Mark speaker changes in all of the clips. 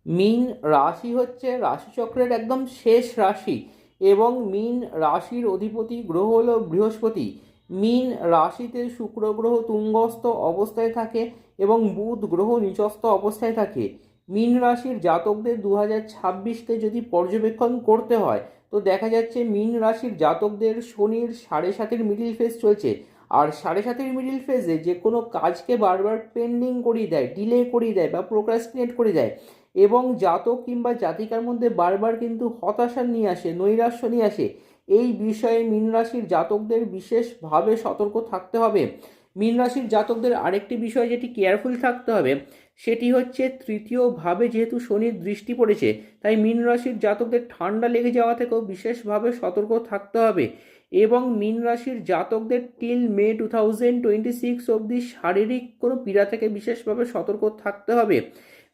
Speaker 1: মীন রাশি হচ্ছে রাশিচক্রের একদম শেষ রাশি এবং মীন রাশির অধিপতি গ্রহ হলো বৃহস্পতি। মীন রাশিতে শুক্র গ্রহ তুঙ্গস্থ অবস্থায় থাকে এবং বুধ গ্রহ নিচস্থ অবস্থায় থাকে। মীন রাশির জাতকদের 2026কে যদি পর্যবেক্ষণ করতে হয় তো দেখা যাচ্ছে মীন রাশির জাতকদের শনির 7.5-এর মিডিল ফেজ চলছে। আর 7.5-এর মিডিল ফেজে যে কোনো কাজকে বারবার পেন্ডিং করিয়ে দেয়, ডিলে করিয়ে দেয় বা প্রোক্রাস্টিনেট করে দেয় এবং জাতক কিংবা জাতিকার মধ্যে বারবার কিন্তু হতাশা নিয়ে আসে, নৈরাশ্য নিয়ে আসে। এই বিষয়ে মীন রাশির জাতকদের বিশেষভাবে সতর্ক থাকতে হবে। মীন রাশির জাতকদের আরেকটি বিষয় যেটি কেয়ারফুল থাকতে হবে সেটি হচ্ছে তৃতীয়ভাবে যেহেতু শনির দৃষ্টি পড়েছে, তাই মীন রাশির জাতকদের ঠান্ডা লেগে যাওয়া থেকেও বিশেষভাবে সতর্ক থাকতে হবে। এবং মীন রাশির জাতকদের টিল মে 2026 অবধি শারীরিক কোনো পীড়া থেকে বিশেষভাবে সতর্ক থাকতে হবে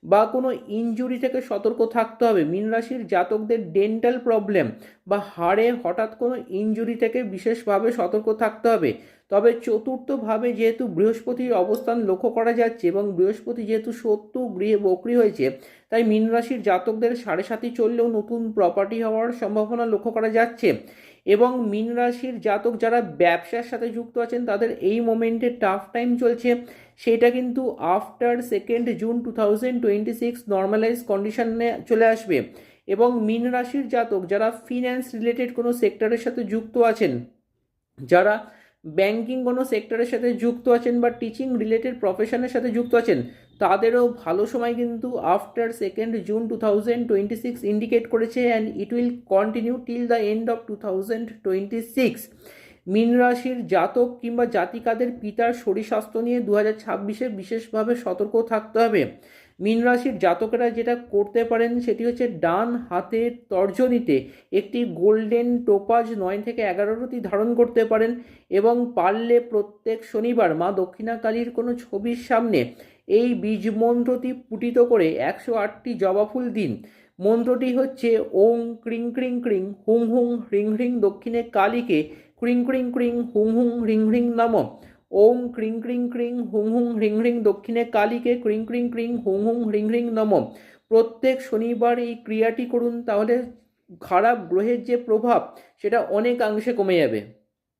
Speaker 1: বা কোনো ইনজুরি থেকে সতর্ক থাকতে হবে। মীন রাশির জাতকদের ডেন্টাল প্রবলেম বা হাড়ে হঠাৎ কোনো ইনজুরি থেকে বিশেষভাবে সতর্ক থাকতে হবে। তবে চতুর্থভাবে যেহেতু বৃহস্পতির অবস্থান লক্ষ্য করা যাচ্ছে এবং বৃহস্পতি যেহেতু 70 গৃহে বক্রী হয়েছে, তাই মীন রাশির জাতকদের 7.5 চললেও নতুন প্রপার্টি হওয়ার সম্ভাবনা লক্ষ্য করা যাচ্ছে। এবং মীন রাশির জাতক যারা ব্যবসার সাথে যুক্ত আছেন তাদের এই মোমেন্টে টাফ টাইম চলছে, সেটা কিন্তু আফটার 2 জুন 2026 নর্মালাইজ কন্ডিশনে চলে আসবে। এবং মীন রাশির জাতক যারা ফিন্যান্স রিলেটেড কোনো সেক্টরের সাথে যুক্ত আছেন, যারা ব্যাংকিং কোনো সেক্টরের সাথে যুক্ত আছেন বা টিচিং রিলেটেড প্রফেশনের সাথে যুক্ত আছেন, তাদেরও ভালো সময় কিন্তু আফটার 2 জুন 2026 ইন্ডিকেট করেছে and it will continue till the end of 2026। মীন রাশির জাতক কিংবা জাতিকাদের পিতার শরীর স্বাস্থ্য নিয়ে 2026-এ বিশেষভাবে সতর্ক থাকতে হবে। মীন রাশির জাতকেরা যেটা করতে পারেন সেটি হচ্ছে ডান হাতের তর্জনীতে একটি গোল্ডেন টোপাজ 9 থেকে 11 রতি ধারণ করতে পারেন এবং পারলে প্রত্যেক শনিবার মা দক্ষিণাকালীর কোনো ছবির সামনে এই বীজ মন্ত্রটি পুটিত করে 108টি জবা ফুল দিন। মন্ত্রটি হচ্ছে ওং ক্রিং ক্রিং ক্রিং হুং হুং হ্রিং হ্রিং দক্ষিণে কালীকে ক্রিং ক্রিং ক্রিং হুং হুং হ্রিং হ্রিং নমঃ। ওং ক্রিং ক্রিং ক্রিং হুং হুং হ্রিং হ্রিং দক্ষিণে কালীকে ক্রিং ক্রিং ক্রিং হুং হুং হ্রিং হ্রিং নমঃ। প্রত্যেক শনিবার এই ক্রিয়াটি করুন, তাহলে খারাপ গ্রহের যে প্রভাব সেটা অনেকাংশে কমে যাবে।